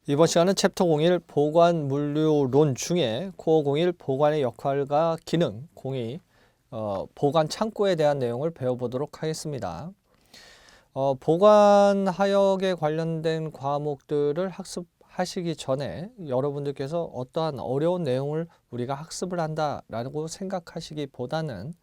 이번 시간은 챕터 01 보관 물류론 중에 코어 01 보관의 역할과 기능 02 보관 창고에 대한 내용을 배워보도록 하겠습니다. 보관 하역에 관련된 과목들을 학습하시기 전에 여러분들께서 어떠한 어려운 내용을 우리가 학습을 한다라고 생각하시기보다는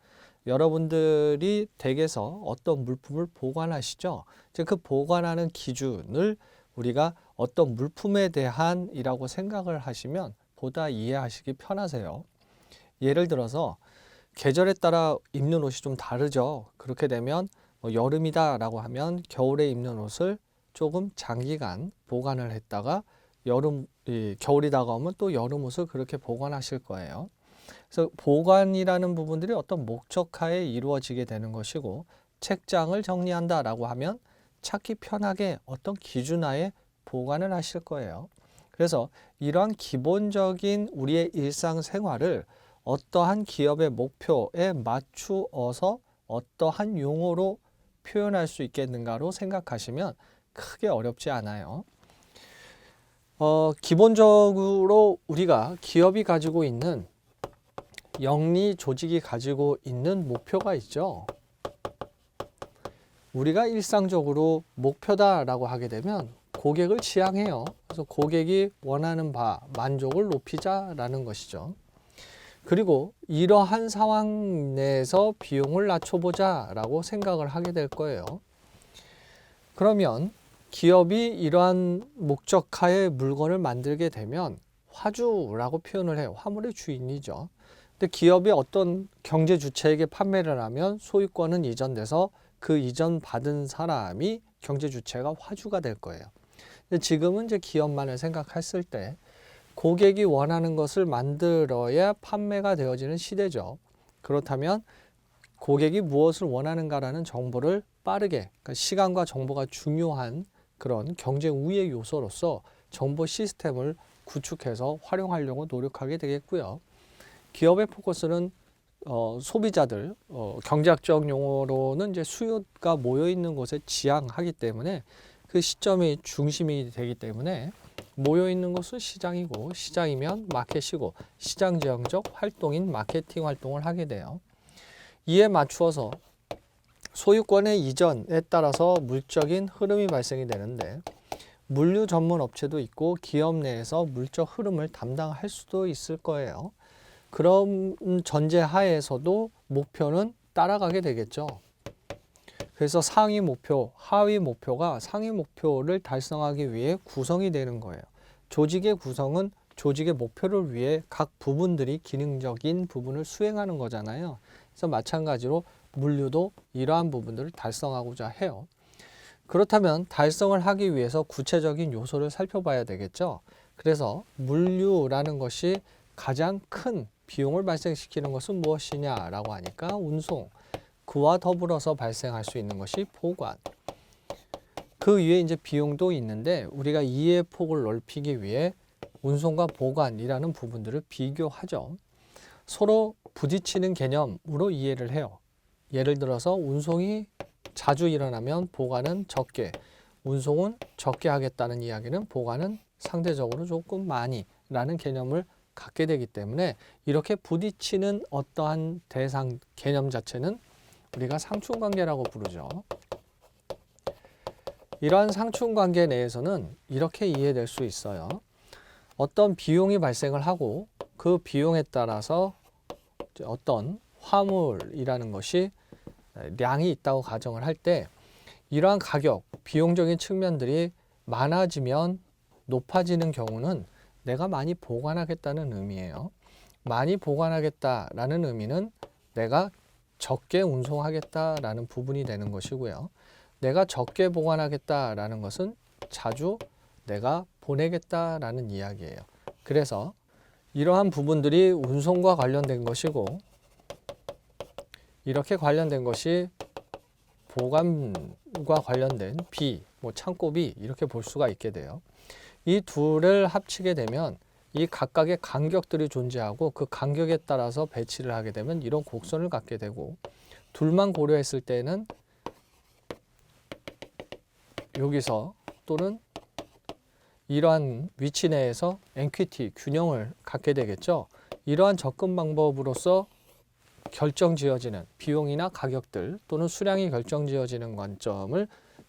여러분들이 댁에서 어떤 물품을 보관하시죠. 즉 그 보관하는 기준을 우리가 어떤 물품에 대한이라고 생각을 하시면 보다 이해하시기 편하세요. 예를 들어서 계절에 따라 입는 옷이 좀 다르죠. 그렇게 되면 여름이다 라고 하면 겨울에 입는 옷을 조금 장기간 보관을 했다가 겨울이 다가오면 또 여름 옷을 그렇게 보관하실 거예요. 그래서 보관이라는 부분들이 어떤 목적하에 이루어지게 되는 것이고, 책장을 정리한다라고 하면 찾기 편하게 어떤 기준하에 보관을 하실 거예요. 그래서 이러한 기본적인 우리의 일상생활을 어떠한 기업의 목표에 맞추어서 어떠한 용어로 표현할 수 있겠는가로 생각하시면 크게 어렵지 않아요. 기본적으로 우리가 기업이 가지고 있는 영리 조직이 가지고 있는 목표가 있죠. 우리가 일상적으로 목표다라고 하게 되면 고객을 지향해요. 그래서 고객이 원하는 바 만족을 높이자라는 것이죠. 그리고 이러한 상황 내에서 비용을 낮춰보자라고 생각을 하게 될 거예요. 그러면 기업이 이러한 목적하에 물건을 만들게 되면 화주라고 표현을 해요. 화물의 주인이죠. 근데 기업이 어떤 경제 주체에게 판매를 하면 소유권은 이전돼서 그 이전 받은 사람이 경제 주체가 화주가 될 거예요. 근데 지금은 이제 기업만을 생각했을 때 고객이 원하는 것을 만들어야 판매가 되어지는 시대죠. 그렇다면 고객이 무엇을 원하는가라는 정보를 빠르게, 그러니까 시간과 정보가 중요한 그런 경제 우위의 요소로서 정보 시스템을 구축해서 활용하려고 노력하게 되겠고요. 기업의 포커스는 소비자들, 경제학적 용어로는 이제 수요가 모여 있는 곳에 지향하기 때문에 그 시점이 중심이 되기 때문에 모여 있는 곳은 시장이고, 시장이면 마켓이고, 시장 지향적 활동인 마케팅 활동을 하게 돼요. 이에 맞추어서 소유권의 이전에 따라서 물적인 흐름이 발생이 되는데, 물류 전문 업체도 있고 기업 내에서 물적 흐름을 담당할 수도 있을 거예요. 그런 전제 하에서도 목표는 따라가게 되겠죠. 그래서 상위 목표, 하위 목표가 상위 목표를 달성하기 위해 구성이 되는 거예요. 조직의 구성은 조직의 목표를 위해 각 부분들이 기능적인 부분을 수행하는 거잖아요. 그래서 마찬가지로 물류도 이러한 부분들을 달성하고자 해요. 그렇다면 달성을 하기 위해서 구체적인 요소를 살펴봐야 되겠죠. 그래서 물류라는 것이 가장 큰 비용을 발생시키는 것은 무엇이냐라고 하니까 운송, 그와 더불어서 발생할 수 있는 것이 보관. 그 위에 이제 비용도 있는데 우리가 이해의 폭을 넓히기 위해 운송과 보관이라는 부분들을 비교하죠. 서로 부딪히는 개념으로 이해를 해요. 예를 들어서 운송이 자주 일어나면 보관은 적게, 운송은 적게 하겠다는 이야기는 보관은 상대적으로 조금 많이 라는 개념을 갖게 되기 때문에 이렇게 부딪히는 어떠한 대상 개념 자체는 우리가 상충관계라고 부르죠. 이러한 상충관계 내에서는 이렇게 이해될 수 있어요. 어떤 비용이 발생을 하고 그 비용에 따라서 어떤 화물이라는 것이 량이 있다고 가정을 할 때 이러한 가격, 비용적인 측면들이 많아지면 높아지는 경우는 내가 많이 보관하겠다는 의미예요. 많이 보관하겠다라는 의미는 내가 적게 운송하겠다라는 부분이 되는 것이고요. 내가 적게 보관하겠다라는 것은 자주 내가 보내겠다라는 이야기예요. 그래서 이러한 부분들이 운송과 관련된 것이고, 이렇게 관련된 것이 보관과 관련된 비, 창고비 이렇게 볼 수가 있게 돼요. 이 둘을 합치게 되면 이 각각의 간격들이 존재하고 그 간격에 따라서 배치를 하게 되면 이런 곡선을 갖게 되고, 둘만 고려했을 때는 여기서 또는 이러한 위치 내에서 엔퀴티, 균형을 갖게 되겠죠. 이러한 접근 방법으로서 결정지어지는 비용이나 가격들 또는 수량이 결정지어지는 관점을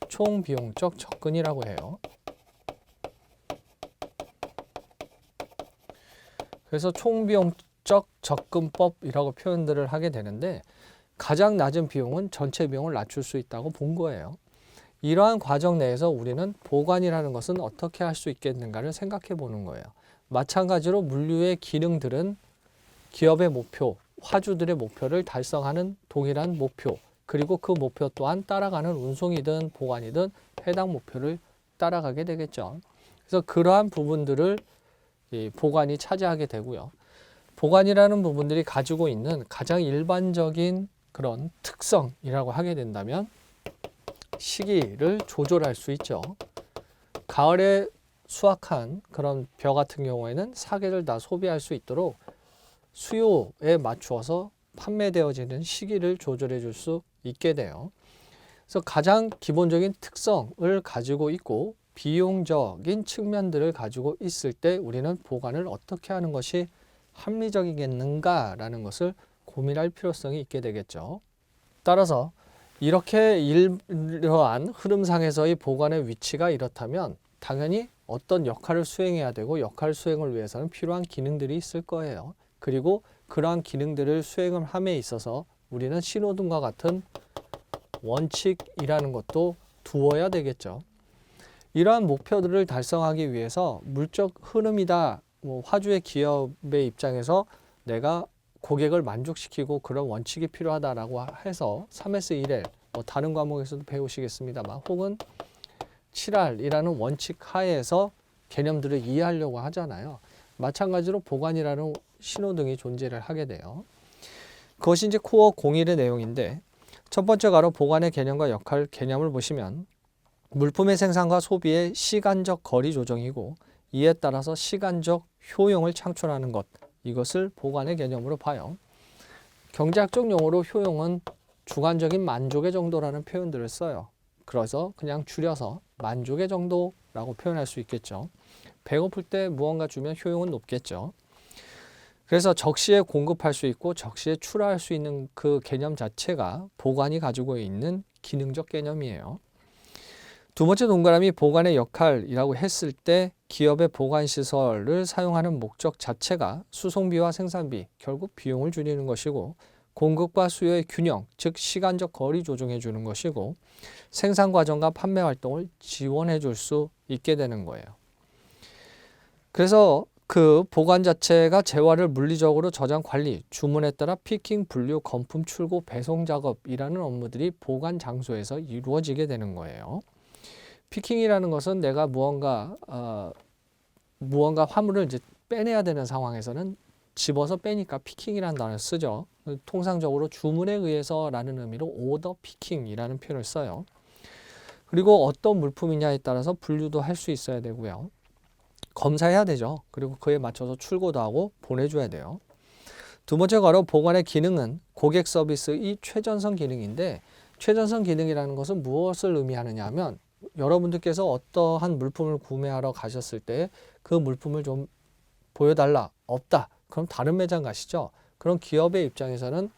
총비용적 접근이라고 해요. 그래서 총비용적 접근법이라고 표현들을 하게 되는데 가장 낮은 비용은 전체 비용을 낮출 수 있다고 본 거예요. 이러한 과정 내에서 우리는 보관이라는 것은 어떻게 할 수 있겠는가를 생각해 보는 거예요. 마찬가지로 물류의 기능들은 기업의 목표, 화주들의 목표를 달성하는 동일한 목표, 그리고 그 목표 또한 따라가는 운송이든 보관이든 해당 목표를 따라가게 되겠죠. 그래서 그러한 부분들을 보관이 차지하게 되고요. 보관이라는 부분들이 가지고 있는 가장 일반적인 그런 특성이라고 하게 된다면 시기를 조절할 수 있죠. 가을에 수확한 그런 벼 같은 경우에는 사계를 다 소비할 수 있도록 수요에 맞추어서 판매되어지는 시기를 조절해 줄 수 있게 돼요. 그래서 가장 기본적인 특성을 가지고 있고 비용적인 측면들을 가지고 있을 때 우리는 보관을 어떻게 하는 것이 합리적이겠는가라는 것을 고민할 필요성이 있게 되겠죠. 따라서 이렇게 이러한 흐름상에서의 보관의 위치가 이렇다면 당연히 어떤 역할을 수행해야 되고 역할 수행을 위해서는 필요한 기능들이 있을 거예요. 그리고 그러한 기능들을 수행을 함에 있어서 우리는 신호등과 같은 원칙이라는 것도 두어야 되겠죠. 이러한 목표들을 달성하기 위해서 물적 흐름이다. 화주의 기업의 입장에서 내가 고객을 만족시키고 그런 원칙이 필요하다라고 해서 3S1L 다른 과목에서도 배우시겠습니다만 혹은 7R이라는 원칙 하에서 개념들을 이해하려고 하잖아요. 마찬가지로 보관이라는 신호등이 존재를 하게 돼요. 그것이 이제 코어 01의 내용인데 첫 번째 가로 보관의 개념과 역할 개념을 보시면 물품의 생산과 소비의 시간적 거리 조정이고 이에 따라서 시간적 효용을 창출하는 것, 이것을 보관의 개념으로 봐요. 경제학적 용어로 효용은 주관적인 만족의 정도라는 표현들을 써요. 그래서 그냥 줄여서 만족의 정도라고 표현할 수 있겠죠. 배고플 때 무언가 주면 효용은 높겠죠. 그래서 적시에 공급할 수 있고 적시에 출하할 수 있는 그 개념 자체가 보관이 가지고 있는 기능적 개념이에요. 두 번째 동그라미 보관의 역할이라고 했을 때 기업의 보관시설을 사용하는 목적 자체가 수송비와 생산비, 결국 비용을 줄이는 것이고 공급과 수요의 균형, 즉 시간적 거리 조정해 주는 것이고 생산 과정과 판매 활동을 지원해 줄 수 있게 되는 거예요. 그래서 그 보관 자체가 재화를 물리적으로 저장 관리, 주문에 따라 피킹, 분류, 건품, 출고, 배송 작업이라는 업무들이 보관 장소에서 이루어지게 되는 거예요. 피킹이라는 것은 내가 무언가 화물을 이제 빼내야 되는 상황에서는 집어서 빼니까 피킹이라는 단어를 쓰죠. 통상적으로 주문에 의해서라는 의미로 오더 피킹이라는 표현을 써요. 그리고 어떤 물품이냐에 따라서 분류도 할 수 있어야 되고요. 검사해야 되죠. 그리고 그에 맞춰서 출고도 하고 보내줘야 돼요. 두 번째 가로 보관의 기능은 고객 서비스의 최전선 기능인데 최전선 기능이라는 것은 무엇을 의미하느냐 하면 여러분들께서 어떠한 물품을 구매하러 가셨을 때 그 물품을 좀 보여달라, 없다. 그럼 다른 매장 가시죠. 그럼 기업의 입장에서는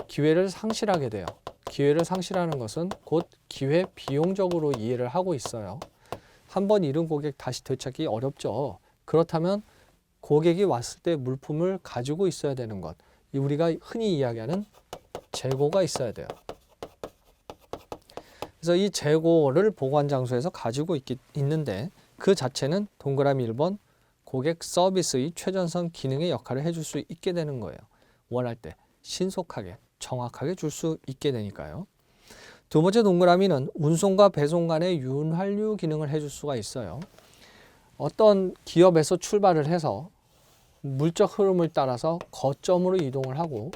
기회를 상실하게 돼요. 기회를 상실하는 것은 곧 기회 비용적으로 이해를 하고 있어요. 한번 잃은 고객 다시 되찾기 어렵죠. 그렇다면 고객이 왔을 때 물품을 가지고 있어야 되는 것. 우리가 흔히 이야기하는 재고가 있어야 돼요. 그래서 이 재고를 보관 장소에서 가지고 있는데 그 자체는 동그라미 1번 고객 서비스의 최전선 기능의 역할을 해줄 수 있게 되는 거예요. 원할 때 신속하게 정확하게 줄 수 있게 되니까요. 두 번째 동그라미는 운송과 배송 간의 윤활유 기능을 해줄 수가 있어요. 어떤 기업에서 출발을 해서 물적 흐름을 따라서 거점으로 이동을 하고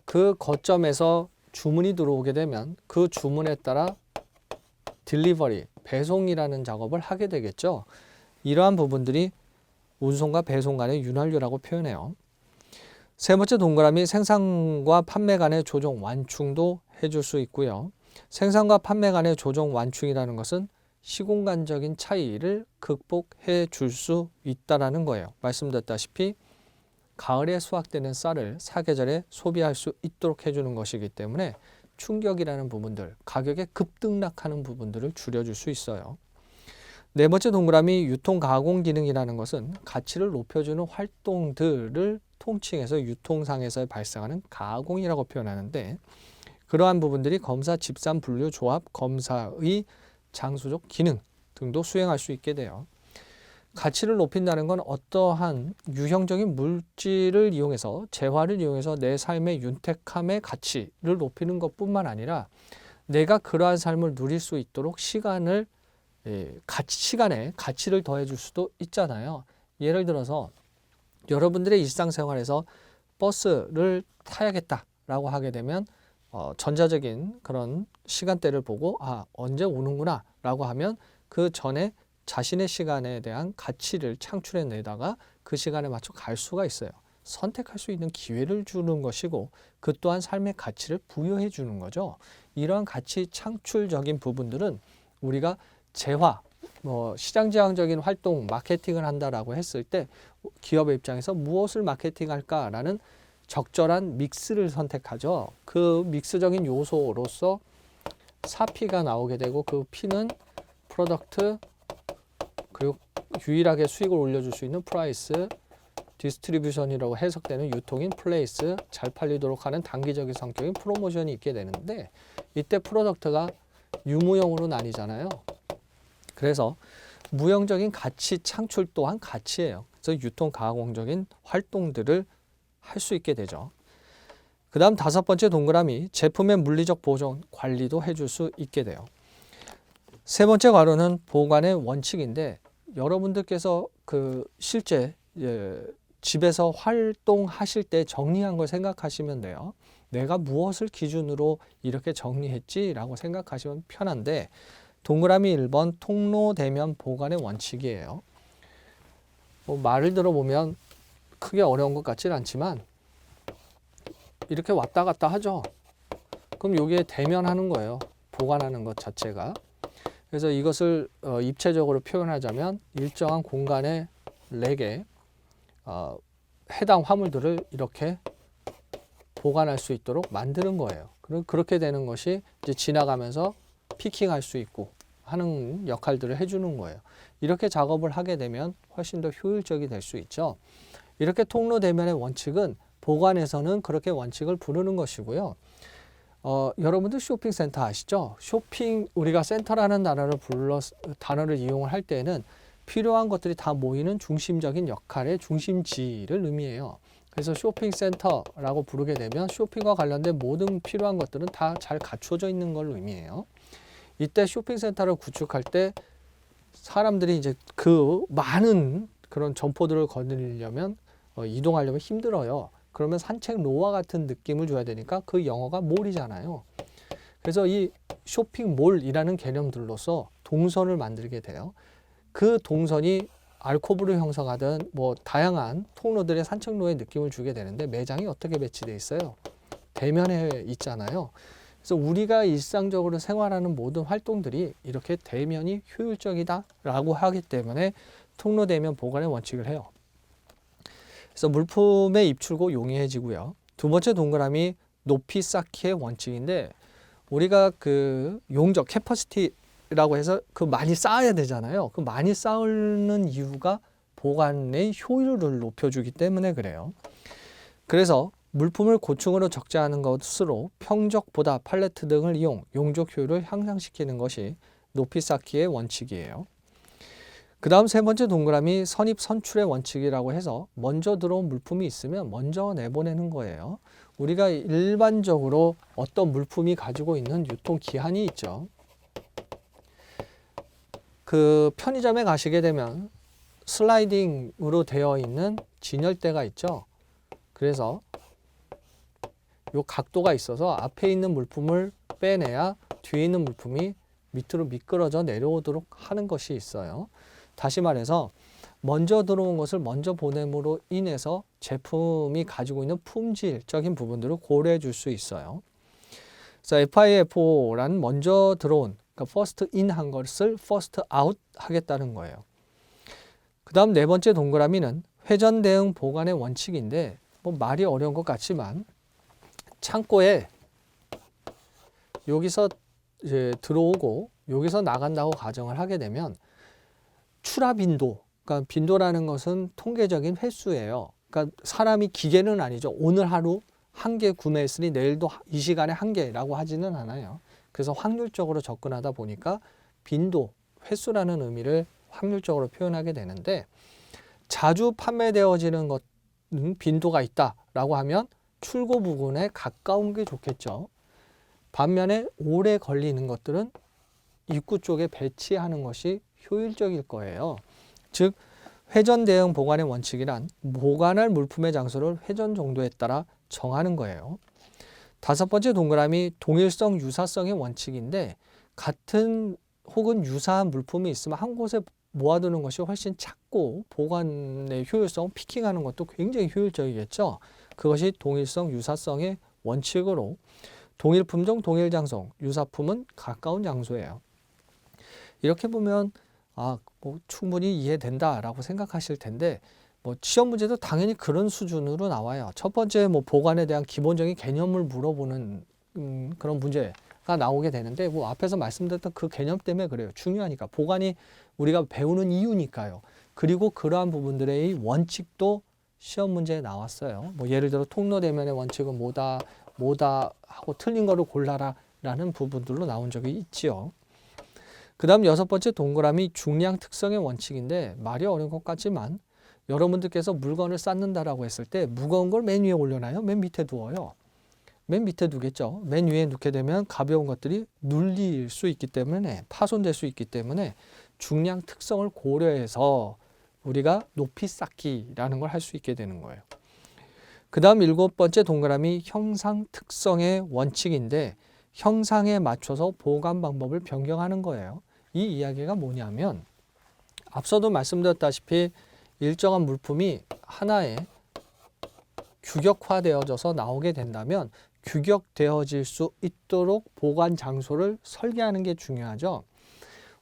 그 거점에서 주문이 들어오게 되면 그 주문에 따라 딜리버리, 배송이라는 작업을 하게 되겠죠. 이러한 부분들이 운송과 배송 간의 윤활유라고 표현해요. 세 번째 동그라미 생산과 판매 간의 조정 완충도 해줄 수 있고요. 생산과 판매 간의 조정 완충이라는 것은 시공간적인 차이를 극복해 줄 수 있다라는 거예요. 말씀드렸다시피 가을에 수확되는 쌀을 사계절에 소비할 수 있도록 해주는 것이기 때문에 충격이라는 부분들, 가격에 급등락하는 부분들을 줄여줄 수 있어요. 네 번째 동그라미 유통 가공 기능이라는 것은 가치를 높여주는 활동들을 통칭해서 유통상에서 발생하는 가공이라고 표현하는데, 그러한 부분들이 검사, 집산, 분류, 조합, 검사의 장수적 기능 등도 수행할 수 있게 돼요. 가치를 높인다는 건 어떠한 유형적인 물질을 이용해서, 재화를 이용해서 내 삶의 윤택함의 가치를 높이는 것뿐만 아니라 내가 그러한 삶을 누릴 수 있도록 시간에 가치를 더해줄 수도 있잖아요. 예를 들어서 여러분들의 일상생활에서 버스를 타야겠다라고 하게 되면 전자적인 그런 시간대를 보고 언제 오는구나 라고 하면 그 전에 자신의 시간에 대한 가치를 창출해내다가 그 시간에 맞춰 갈 수가 있어요. 선택할 수 있는 기회를 주는 것이고 그 또한 삶의 가치를 부여해 주는 거죠. 이러한 가치 창출적인 부분들은 우리가 재화, 시장지향적인 활동, 마케팅을 한다라고 했을 때 기업의 입장에서 무엇을 마케팅할까라는 적절한 믹스를 선택하죠. 그 믹스적인 요소로서 4P가 나오게 되고 그 P는 프로덕트, 그리고 유일하게 수익을 올려줄 수 있는 프라이스, 디스트리뷰션이라고 해석되는 유통인 플레이스, 잘 팔리도록 하는 단기적인 성격인 프로모션이 있게 되는데, 이때 프로덕트가 유무형으로 나뉘잖아요. 그래서 무형적인 가치 창출 또한 가치예요. 그래서 유통 가공적인 활동들을 할 수 있게 되죠. 그 다음 5번째 동그라미 제품의 물리적 보존 관리도 해줄 수 있게 돼요. 3번째 괄호는 보관의 원칙인데, 여러분들께서 실제 집에서 활동하실 때 정리한 걸 생각하시면 돼요. 내가 무엇을 기준으로 이렇게 정리했지라고 생각하시면 편한데, 동그라미 1번 통로 대면 보관의 원칙이에요. 말을 들어보면 크게 어려운 것 같지는 않지만 이렇게 왔다 갔다 하죠. 그럼 여기에 대면하는 거예요. 보관하는 것 자체가. 그래서 이것을 입체적으로 표현하자면 일정한 공간의 렉에 해당 화물들을 이렇게 보관할 수 있도록 만드는 거예요. 그렇게 되는 것이 이제 지나가면서 피킹할 수 있고 하는 역할들을 해주는 거예요. 이렇게 작업을 하게 되면 훨씬 더 효율적이 될 수 있죠. 이렇게 통로 대면의 원칙은 보관에서는 그렇게 원칙을 부르는 것이고요. 여러분들 쇼핑센터 아시죠? 우리가 센터라는 단어를 이용을 할 때는 필요한 것들이 다 모이는 중심적인 역할의 중심지를 의미해요. 그래서 쇼핑센터라고 부르게 되면 쇼핑과 관련된 모든 필요한 것들은 다 잘 갖춰져 있는 걸 의미해요. 이때 쇼핑센터를 구축할 때 사람들이 이제 그 많은 그런 점포들을 거느리려면 이동하려면 힘들어요. 그러면 산책로와 같은 느낌을 줘야 되니까 그 영어가 몰이잖아요. 그래서 이 쇼핑몰이라는 개념들로서 동선을 만들게 돼요. 그 동선이 알코브를 형성하든 다양한 통로들의 산책로의 느낌을 주게 되는데, 매장이 어떻게 배치되어 있어요? 대면에 있잖아요. 그래서 우리가 일상적으로 생활하는 모든 활동들이 이렇게 대면이 효율적이다라고 하기 때문에 통로 대면 보관의 원칙을 해요. 그래서 물품의 입출고 용이해지고요. 2번째 동그라미 높이 쌓기의 원칙인데, 우리가 용적 캐퍼시티라고 해서 많이 쌓아야 되잖아요. 그 많이 쌓는 이유가 보관의 효율을 높여주기 때문에 그래요. 그래서 물품을 고층으로 적재하는 것으로 평적보다 팔레트 등을 이용 용적 효율을 향상시키는 것이 높이 쌓기의 원칙이에요. 그 다음 3번째 동그라미 선입 선출의 원칙이라고 해서 먼저 들어온 물품이 있으면 먼저 내보내는 거예요. 우리가 일반적으로 어떤 물품이 가지고 있는 유통기한이 있죠. 편의점에 가시게 되면 슬라이딩으로 되어 있는 진열대가 있죠. 그래서 요 각도가 있어서 앞에 있는 물품을 빼내야 뒤에 있는 물품이 밑으로 미끄러져 내려오도록 하는 것이 있어요. 다시 말해서 먼저 들어온 것을 먼저 보냄으로 인해서 제품이 가지고 있는 품질적인 부분들을 고려해 줄 수 있어요. 그래서 FIFO라는 먼저 들어온 그러니까 first in 한 것을 first out 하겠다는 거예요. 그 다음 네 번째 동그라미는 회전 대응 보관의 원칙인데 뭐 말이 어려운 것 같지만 창고에 여기서 이제 들어오고 여기서 나간다고 가정을 하게 되면 출하 빈도, 그러니까 빈도라는 것은 통계적인 횟수예요. 그러니까 사람이 기계는 아니죠. 오늘 하루 한 개 구매했으니 내일도 이 시간에 한 개라고 하지는 않아요. 그래서 확률적으로 접근하다 보니까 빈도, 횟수라는 의미를 확률적으로 표현하게 되는데 자주 판매되어지는 것은 빈도가 있다라고 하면 출고 부근에 가까운 게 좋겠죠. 반면에 오래 걸리는 것들은 입구 쪽에 배치하는 것이 효율적일 거예요. 즉 회전 대응 보관의 원칙이란 보관할 물품의 장소를 회전 정도에 따라 정하는 거예요. 다섯 번째 동그라미 동일성 유사성의 원칙인데 같은 혹은 유사한 물품이 있으면 한 곳에 모아두는 것이 훨씬 작고 보관의 효율성, 피킹하는 것도 굉장히 효율적이겠죠. 그것이 동일성 유사성의 원칙으로 동일 품종, 동일 장소, 유사품은 가까운 장소예요. 이렇게 보면 뭐 충분히 이해된다라고 생각하실 텐데 뭐 시험 문제도 당연히 그런 수준으로 나와요. 첫 번째 뭐 보관에 대한 기본적인 개념을 물어보는 그런 문제가 나오게 되는데 뭐 앞에서 말씀드렸던 그 개념 때문에 그래요. 중요하니까 보관이 우리가 배우는 이유니까요. 그리고 그러한 부분들의 원칙도 시험 문제에 나왔어요. 뭐 예를 들어 통로대면의 원칙은 뭐다 하고 틀린 거를 골라라 라는 부분들로 나온 적이 있지요. 그 다음 여섯 번째 동그라미 중량 특성의 원칙인데 말이 어려운 것 같지만 여러분들께서 물건을 쌓는다라고 했을 때 무거운 걸 맨 위에 올려놔요? 맨 밑에 두어요? 맨 밑에 두겠죠. 맨 위에 놓게 되면 가벼운 것들이 눌릴 수 있기 때문에 파손될 수 있기 때문에 중량 특성을 고려해서 우리가 높이 쌓기라는 걸 할 수 있게 되는 거예요. 그 다음 일곱 번째 동그라미 형상 특성의 원칙인데 형상에 맞춰서 보관 방법을 변경하는 거예요. 이 이야기가 뭐냐면 앞서도 말씀드렸다시피 일정한 물품이 하나에 규격화되어져서 나오게 된다면 규격되어질 수 있도록 보관 장소를 설계하는 게 중요하죠.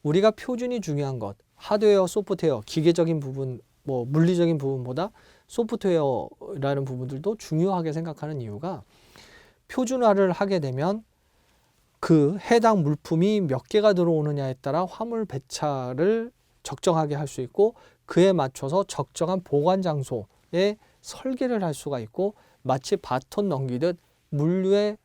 우리가 표준이 중요한 것, 하드웨어, 소프트웨어, 기계적인 부분, 뭐 물리적인 부분보다 소프트웨어라는 부분들도 중요하게 생각하는 이유가 표준화를 하게 되면 그 해당 물품이 몇 개가 들어오느냐에 따라 화물 배차를 적정하게 할 수 있고 그에 맞춰서 적정한 보관 장소에 설계를 할 수가 있고 마치 바톤 넘기듯 물류의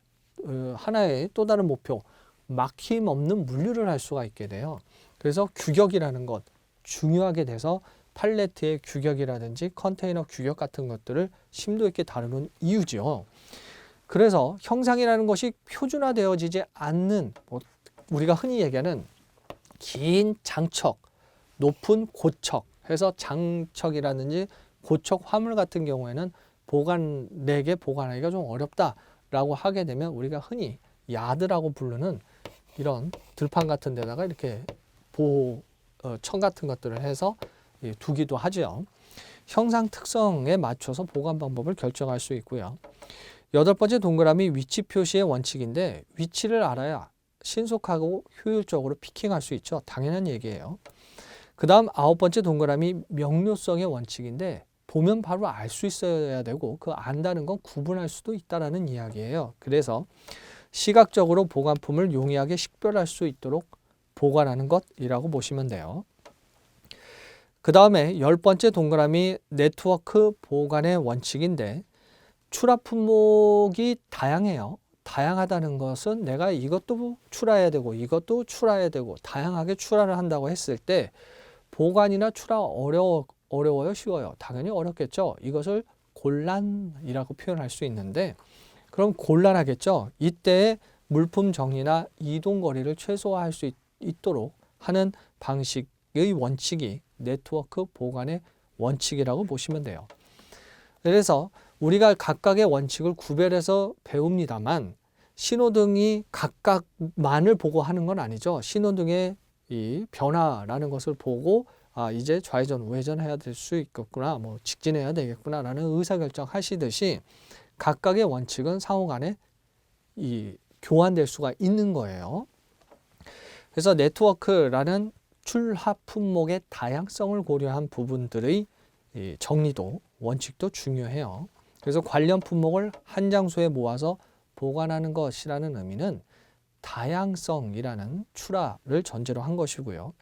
하나의 또 다른 목표, 막힘없는 물류를 할 수가 있게 돼요. 그래서 규격이라는 것 중요하게 돼서 팔레트의 규격이라든지 컨테이너 규격 같은 것들을 심도 있게 다루는 이유죠. 그래서 형상이라는 것이 표준화되어지지 않는 우리가 흔히 얘기하는 긴 장척, 높은 고척 해서 장척이라든지 고척 화물 같은 경우에는 내게 보관하기가 좀 어렵다라고 하게 되면 우리가 흔히 야드라고 부르는 이런 들판 같은 데다가 이렇게 청 같은 것들을 해서 두기도 하죠. 형상 특성에 맞춰서 보관 방법을 결정할 수 있고요. 여덟 번째 동그라미 위치 표시의 원칙인데 위치를 알아야 신속하고 효율적으로 피킹할 수 있죠. 당연한 얘기예요. 그 다음 아홉 번째 동그라미 명료성의 원칙인데 보면 바로 알 수 있어야 되고 그 안다는 건 구분할 수도 있다라는 이야기예요. 그래서 시각적으로 보관품을 용이하게 식별할 수 있도록 보관하는 것이라고 보시면 돼요. 그 다음에 열 번째 동그라미 네트워크 보관의 원칙인데 출하 품목이 다양해요. 다양하다는 것은 내가 이것도 출하해야 되고 이것도 출하해야 되고 다양하게 출하를 한다고 했을 때 보관이나 출하 어려워요? 쉬워요? 당연히 어렵겠죠. 이것을 곤란이라고 표현할 수 있는데 그럼 곤란하겠죠. 이때 물품 정리나 이동 거리를 최소화할 수 있도록 하는 방식의 원칙이 네트워크 보관의 원칙이라고 보시면 돼요. 그래서 우리가 각각의 원칙을 구별해서 배웁니다만 신호등이 각각만을 보고 하는 건 아니죠. 신호등의 이 변화라는 것을 보고 이제 좌회전, 우회전 해야 될 수 있겠구나, 뭐 직진해야 되겠구나 라는 의사결정 하시듯이 각각의 원칙은 상호간에 교환될 수가 있는 거예요. 그래서 네트워크라는 출하 품목의 다양성을 고려한 부분들의 정리도 원칙도 중요해요. 그래서 관련 품목을 한 장소에 모아서 보관하는 것이라는 의미는 다양성이라는 출하를 전제로 한 것이고요.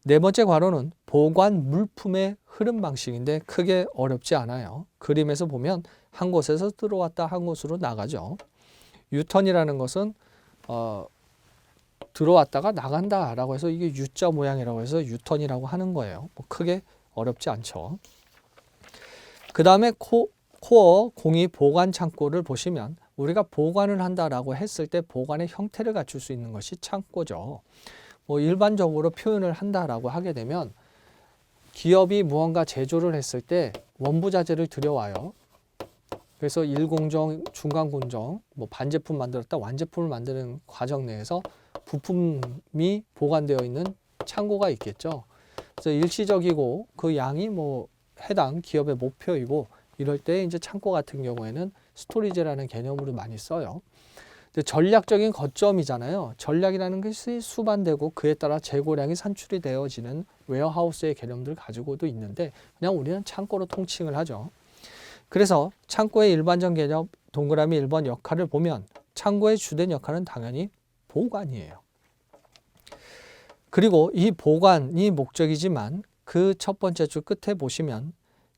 네 번째 괄호는 보관 물품의 흐름 방식인데 크게 어렵지 않아요. 그림에서 보면 한 곳에서 들어왔다 한 곳으로 나가죠. 유턴이라는 것은 들어왔다가 나간다라고 해서 이게 U자 모양이라고 해서 유턴이라고 하는 거예요. 뭐 크게 어렵지 않죠. 그 다음에 코어 02 보관 창고를 보시면 우리가 보관을 한다라고 했을 때 보관의 형태를 갖출 수 있는 것이 창고죠. 뭐 일반적으로 표현을 한다라고 하게 되면 기업이 무언가 제조를 했을 때 원부자재를 들여와요. 그래서 일공정, 중간공정, 뭐 반제품 만들었다 완제품을 만드는 과정 내에서 부품이 보관되어 있는 창고가 있겠죠. 그래서 일시적이고 그 양이 뭐 해당 기업의 목표이고 이럴 때 이제 창고 같은 경우에는 스토리지라는 개념으로 많이 써요. 근데 전략적인 거점이잖아요. 전략이라는 것이 수반되고 그에 따라 재고량이 산출이 되어지는 웨어하우스의 개념들을 가지고도 있는데 그냥 우리는 창고로 통칭을 하죠. 그래서 창고의 일반적 개념 동그라미 1번 역할을 보면 창고의 주된 역할은 당연히 보관이에요. 그리고 이 보관이 목적이지만 그 첫 번째 줄 끝에 보시면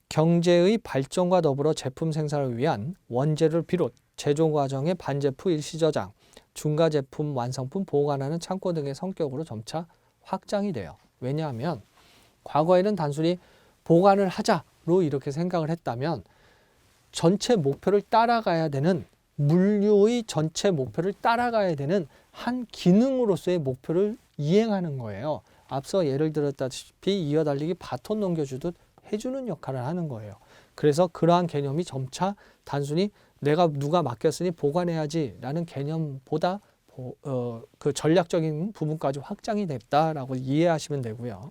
경제의 발전과 더불어 제품 생산을 위한 원재료를 비롯 제조 과정의 반제품 일시저장, 중과제품 완성품 보관하는 창고 등의 성격으로 점차 확장이 돼요. 왜냐하면 과거에는 단순히 보관을 하자로 이렇게 생각을 했다면 전체 목표를 따라가야 되는 물류의 전체 목표를 따라가야 되는 한 기능으로서의 목표를 이행하는 거예요. 앞서 예를 들었다시피 이어달리기 바톤 넘겨주듯 해주는 역할을 하는 거예요. 그래서 그러한 개념이 점차 단순히 내가 누가 맡겼으니 보관해야지 라는 개념보다 그 전략적인 부분까지 확장이 됐다라고 이해하시면 되고요.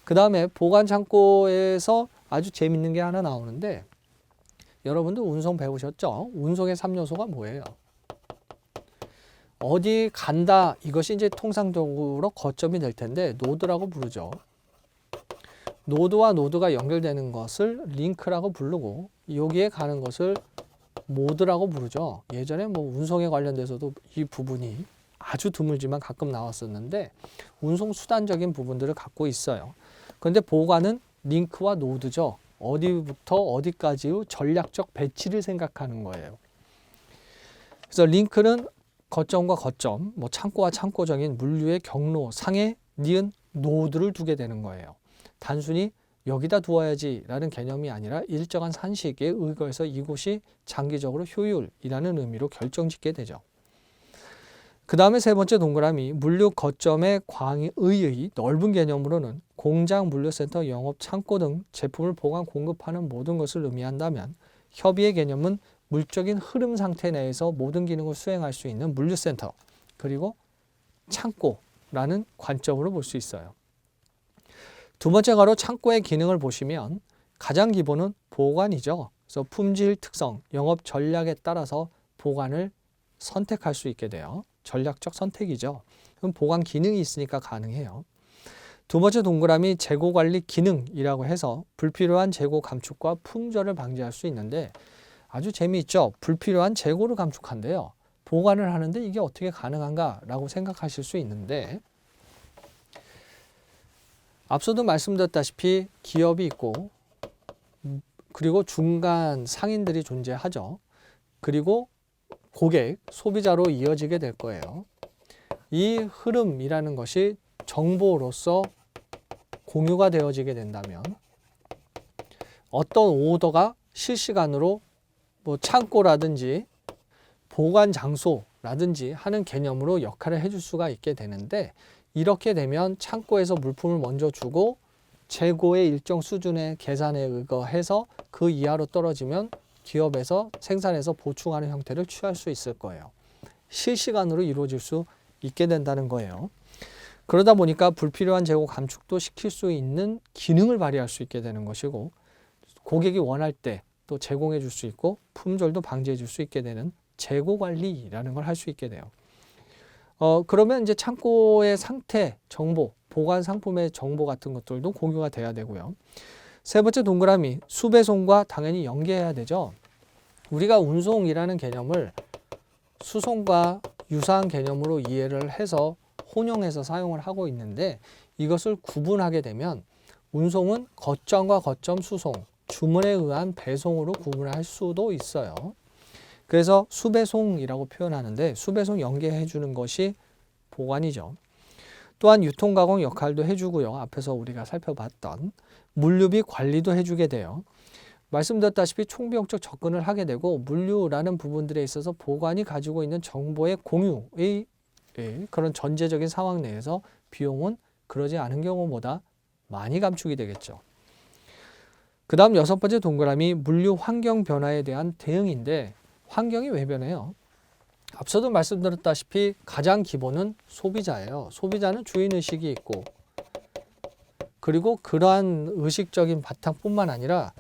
그 다음에 보관 창고에서 아주 재밌는 게 하나 나오는데 여러분들 운송 배우셨죠? 운송의 3요소가 뭐예요? 어디 간다 이것이 이제 통상적으로 거점이 될 텐데 노드라고 부르죠. 노드와 노드가 연결되는 것을 링크라고 부르고 여기에 가는 것을 모드라고 부르죠. 예전에 뭐 운송에 관련돼서도 이 부분이 아주 드물지만 가끔 나왔었는데 운송 수단적인 부분들을 갖고 있어요. 그런데 보관은 링크와 노드죠. 어디부터 어디까지의 전략적 배치를 생각하는 거예요. 그래서 링크는 거점과 거점, 뭐 창고와 창고적인 물류의 경로 상에 니은 노드를 두게 되는 거예요. 단순히 여기다 두어야지 라는 개념이 아니라 일정한 산식에 의거해서 이곳이 장기적으로 효율이라는 의미로 결정짓게 되죠. 그 다음에 세 번째 동그라미 물류 거점의 광의의 넓은 개념으로는 공장, 물류센터, 영업, 창고 등 제품을 보관, 공급하는 모든 것을 의미한다면 협의의 개념은 물적인 흐름 상태 내에서 모든 기능을 수행할 수 있는 물류센터 그리고 창고라는 관점으로 볼 수 있어요. 두 번째 가로 창고의 기능을 보시면 가장 기본은 보관이죠. 그래서 품질, 특성, 영업 전략에 따라서 보관을 선택할 수 있게 돼요. 전략적 선택이죠. 그럼 보관 기능이 있으니까 가능해요. 두 번째 동그라미 재고 관리 기능이라고 해서 불필요한 재고 감축과 품절을 방지할 수 있는데 아주 재미있죠. 불필요한 재고를 감축한대요. 보관을 하는데 이게 어떻게 가능한가라고 생각하실 수 있는데 앞서도 말씀드렸다시피 기업이 있고 그리고 중간 상인들이 존재하죠. 그리고 고객, 소비자로 이어지게 될 거예요. 이 흐름이라는 것이 정보로서 공유가 되어지게 된다면 어떤 오더가 실시간으로 뭐 창고라든지 보관 장소라든지 하는 개념으로 역할을 해줄 수가 있게 되는데 이렇게 되면 창고에서 물품을 먼저 주고 재고의 일정 수준의 계산에 의거해서 그 이하로 떨어지면 기업에서 생산해서 보충하는 형태를 취할 수 있을 거예요. 실시간으로 이루어질 수 있게 된다는 거예요. 그러다 보니까 불필요한 재고 감축도 시킬 수 있는 기능을 발휘할 수 있게 되는 것이고 고객이 원할 때 또 제공해 줄 수 있고 품절도 방지해 줄 수 있게 되는 재고 관리라는 걸 할 수 있게 돼요. 그러면 이제 창고의 상태 정보, 보관 상품의 정보 같은 것들도 공유가 돼야 되고요. 세 번째 동그라미, 수배송과 당연히 연계해야 되죠. 우리가 운송이라는 개념을 수송과 유사한 개념으로 이해를 해서 혼용해서 사용을 하고 있는데, 이것을 구분하게 되면 운송은 거점과 거점 수송, 주문에 의한 배송으로 구분할 수도 있어요. 그래서 수배송이라고 표현하는데, 수배송 연계해 주는 것이 보관이죠. 또한 유통가공 역할도 해주고요. 앞에서 우리가 살펴봤던 물류비 관리도 해주게 돼요. 말씀드렸다시피 총비용적 접근을 하게 되고, 물류라는 부분들에 있어서 보관이 가지고 있는 정보의 공유의 그런 전제적인 상황 내에서 비용은 그러지 않은 경우보다 많이 감축이 되겠죠. 그 다음 여섯 번째 동그라미, 물류 환경 변화에 대한 대응인데, 환경이 왜 변해요? 앞서도 말씀드렸다시피 가장 기본은 소비자예요. 소비자는 주인의식이 있고, 그리고 그러한 의식적인 바탕뿐만 아니라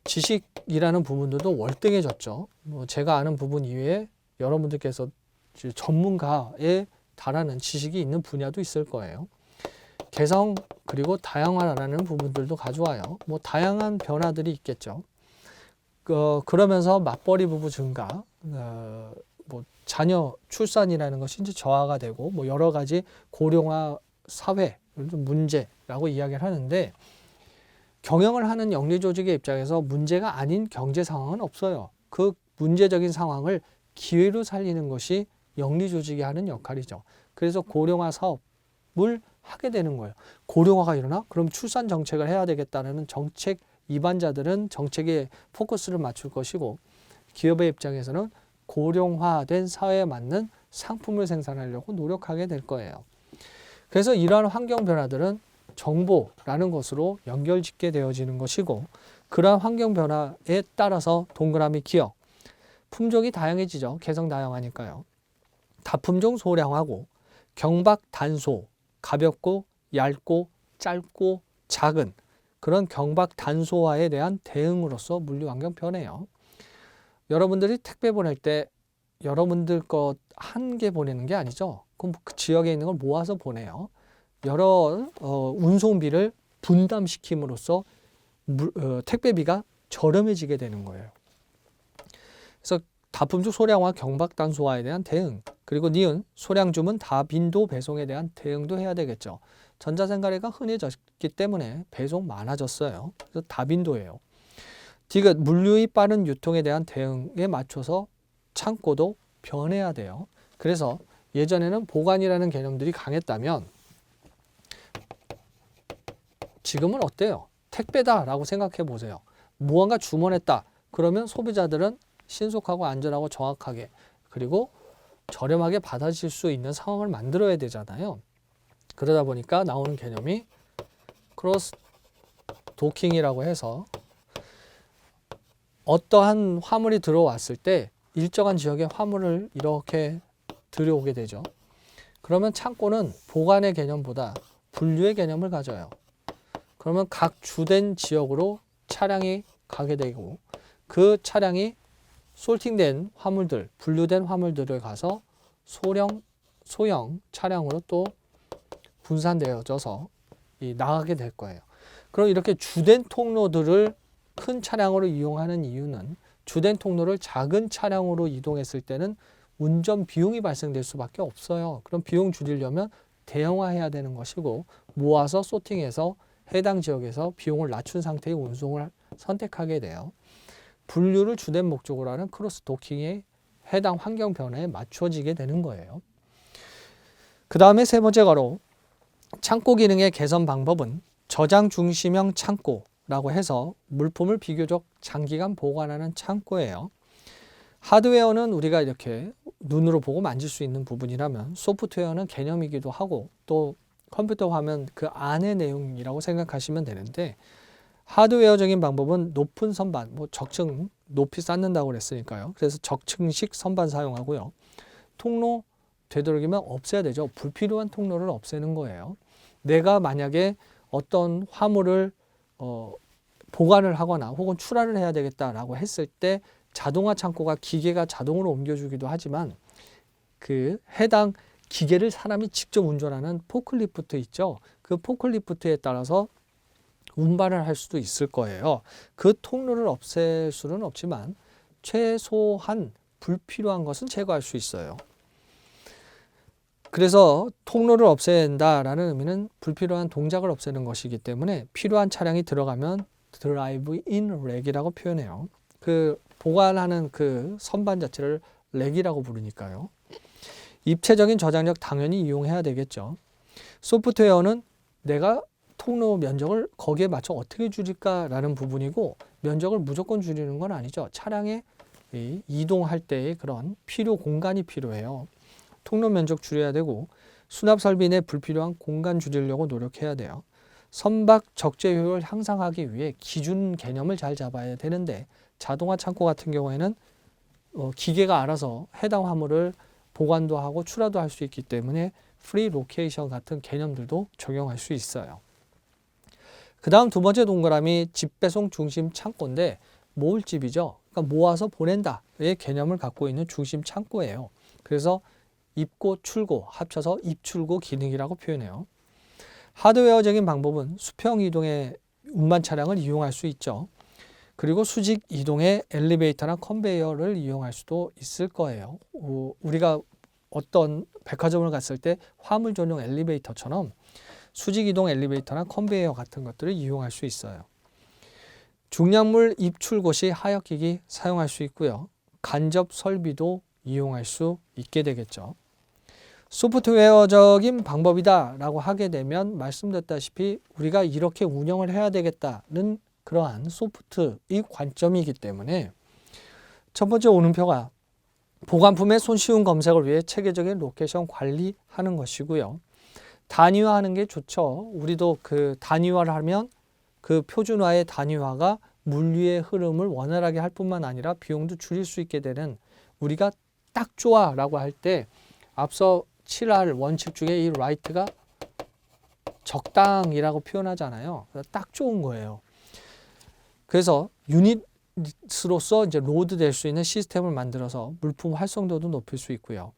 지식이라는 부분들도 월등해졌죠. 제가 아는 부분 이외에 여러분들께서 전문가에 달하는 지식이 있는 분야도 있을 거예요. 개성 그리고 다양화라는 부분들도 가져와요. 다양한 변화들이 있겠죠. 그러면서 맞벌이 부부 증가, 자녀 출산이라는 것이 이제 저하가 되고, 여러 가지 고령화 사회 문제라고 이야기를 하는데, 경영을 하는 영리 조직의 입장에서 문제가 아닌 경제 상황은 없어요. 그 문제적인 상황을 기회로 살리는 것이 영리 조직이 하는 역할이죠. 그래서 고령화 사업을 하게 되는 거예요. 고령화가 일어나? 그럼 출산 정책을 해야 되겠다는 정책 입안자들은 정책에 포커스를 맞출 것이고, 기업의 입장에서는 고령화된 사회에 맞는 상품을 생산하려고 노력하게 될 거예요. 그래서 이러한 환경 변화들은 정보라는 것으로 연결짓게 되어지는 것이고, 그러한 환경 변화에 따라서 동그라미 기억, 품종이 다양해지죠. 개성 다양하니까요. 다품종 소량화고, 경박 단소, 가볍고 얇고 짧고 작은 그런 경박 단소화에 대한 대응으로서 물류 환경 변해요. 여러분들이 택배 보낼 때 여러분들 것 한 개 보내는 게 아니죠. 그럼 그 지역에 있는 걸 모아서 보내요. 여러 운송비를 분담시킴으로써 택배비가 저렴해지게 되는 거예요. 그래서 다품종 소량화, 경박 단소화에 대한 대응, 그리고 니은 소량 주문 다빈도 배송에 대한 대응도 해야 되겠죠. 전자생활화가 흔해졌기 때문에 배송 많아졌어요. 그래서 다빈도예요. 디귿 물류의 빠른 유통에 대한 대응에 맞춰서 창고도 변해야 돼요. 그래서 예전에는 보관이라는 개념들이 강했다면 지금은 어때요? 택배다라고 생각해 보세요. 무언가 주문했다. 그러면 소비자들은 신속하고 안전하고 정확하게 그리고 저렴하게 받아질 수 있는 상황을 만들어야 되잖아요. 그러다 보니까 나오는 개념이 크로스 도킹이라고 해서 어떠한 화물이 들어왔을 때 일정한 지역에 화물을 이렇게 들여오게 되죠. 그러면 창고는 보관의 개념보다 분류의 개념을 가져요. 그러면 각 주된 지역으로 차량이 가게 되고, 그 차량이 솔팅된 화물들, 분류된 화물들을 가서 소형 차량으로 또 분산되어져서 나가게 될 거예요. 그럼 이렇게 주된 통로들을 큰 차량으로 이용하는 이유는 주된 통로를 작은 차량으로 이동했을 때는 운전 비용이 발생될 수밖에 없어요. 그럼 비용 줄이려면 대형화해야 되는 것이고, 모아서 소팅해서 해당 지역에서 비용을 낮춘 상태의 운송을 선택하게 돼요. 분류를 주된 목적으로 하는 크로스 도킹에 해당 환경 변화에 맞춰지게 되는 거예요. 그 다음에 세 번째 가로, 창고 기능의 개선 방법은 저장 중심형 창고라고 해서 물품을 비교적 장기간 보관하는 창고예요. 하드웨어는 우리가 이렇게 눈으로 보고 만질 수 있는 부분이라면, 소프트웨어는 개념이기도 하고 또 컴퓨터 화면 그 안의 내용이라고 생각하시면 되는데, 하드웨어적인 방법은 높은 선반, 적층 높이 쌓는다고 그랬으니까요. 그래서 적층식 선반 사용하고요. 통로 되도록이면 없애야 되죠. 불필요한 통로를 없애는 거예요. 내가 만약에 어떤 화물을 보관을 하거나 혹은 출하를 해야 되겠다라고 했을 때 자동화 창고가 기계가 자동으로 옮겨주기도 하지만, 그 해당 기계를 사람이 직접 운전하는 포클리프트 있죠. 그 포클리프트에 따라서 운반을 할 수도 있을 거예요. 그 통로를 없앨 수는 없지만 최소한 불필요한 것은 제거할 수 있어요. 그래서 통로를 없앤다라는 의미는 불필요한 동작을 없애는 것이기 때문에 필요한 차량이 들어가면 드라이브 인 렉이라고 표현해요. 그 보관하는 그 선반 자체를 렉이라고 부르니까요. 입체적인 저장력 당연히 이용해야 되겠죠. 소프트웨어는 내가 통로 면적을 거기에 맞춰 어떻게 줄일까라는 부분이고 면적을 무조건 줄이는 건 아니죠. 차량에 이동할 때의 그런 필요 공간이 필요해요. 통로 면적 줄여야 되고 수납 설비 내 불필요한 공간 줄이려고 노력해야 돼요. 선박 적재 효율을 향상하기 위해 기준 개념을 잘 잡아야 되는데 자동화 창고 같은 경우에는 기계가 알아서 해당 화물을 보관도 하고 출하도 할 수 있기 때문에 프리 로케이션 같은 개념들도 적용할 수 있어요. 그 다음 두 번째 동그라미 집배송 중심 창고인데 모을집이죠. 그러니까 모아서 보낸다의 개념을 갖고 있는 중심 창고예요. 그래서 입고 출고 합쳐서 입출고 기능이라고 표현해요. 하드웨어적인 방법은 수평 이동의 운반 차량을 이용할 수 있죠. 그리고 수직 이동의 엘리베이터나 컨베이어를 이용할 수도 있을 거예요. 우리가 어떤 백화점을 갔을 때 화물 전용 엘리베이터처럼 수직 이동 엘리베이터나 컨베이어 같은 것들을 이용할 수 있어요. 중량물 입출고 시 하역기기 사용할 수 있고요. 간접 설비도 이용할 수 있게 되겠죠. 소프트웨어적인 방법이다라고 하게 되면 말씀드렸다시피 우리가 이렇게 운영을 해야 되겠다는 그러한 소프트의 관점이기 때문에 첫 번째 오름표가 보관품의 손쉬운 검색을 위해 체계적인 로케이션 관리하는 것이고요. 단위화하는 게 좋죠. 우리도 그 단위화를 하면 그 표준화의 단위화가 물류의 흐름을 원활하게 할 뿐만 아니라 비용도 줄일 수 있게 되는 우리가 딱 좋아라고 할 때 앞서 7할 원칙 중에 이 right가 적당이라고 표현하잖아요. 딱 좋은 거예요. 그래서 유닛으로서 이제 로드 될 수 있는 시스템을 만들어서 물품 활성도도 높일 수 있고요.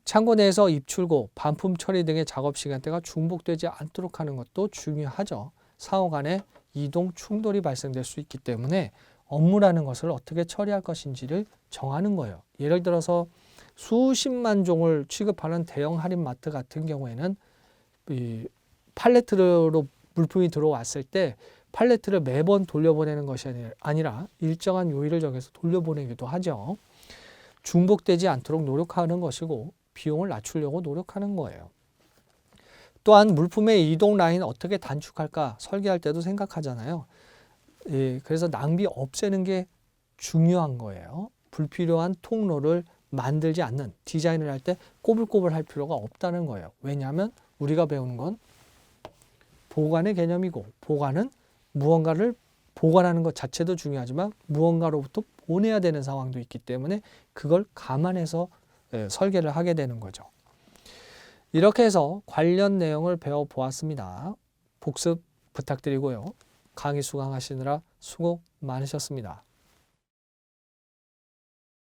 창고 내에서 입출고, 반품 처리 등의 작업 시간대가 중복되지 않도록 하는 것도 중요하죠. 상호 간에 이동 충돌이 발생될 수 있기 때문에 업무라는 것을 어떻게 처리할 것인지를 정하는 거예요. 예를 들어서 수십만 종을 취급하는 대형 할인마트 같은 경우에는 이 팔레트로 물품이 들어왔을 때 팔레트를 매번 돌려보내는 것이 아니라 일정한 요일을 정해서 돌려보내기도 하죠. 중복되지 않도록 노력하는 것이고 비용을 낮추려고 노력하는 거예요. 또한 물품의 이동 라인 어떻게 단축할까 설계할 때도 생각하잖아요. 그래서 낭비 없애는 게 중요한 거예요. 불필요한 통로를 만들지 않는 디자인을 할 때 꼬불꼬불 할 필요가 없다는 거예요. 왜냐하면 우리가 배우는 건 보관의 개념이고 보관은 무언가를 보관하는 것 자체도 중요하지만 무언가로부터 보내야 되는 상황도 있기 때문에 그걸 감안해서 설계를 하게 되는 거죠. 이렇게 해서 관련 내용을 배워보았습니다. 복습 부탁드리고요. 강의 수강하시느라 수고 많으셨습니다.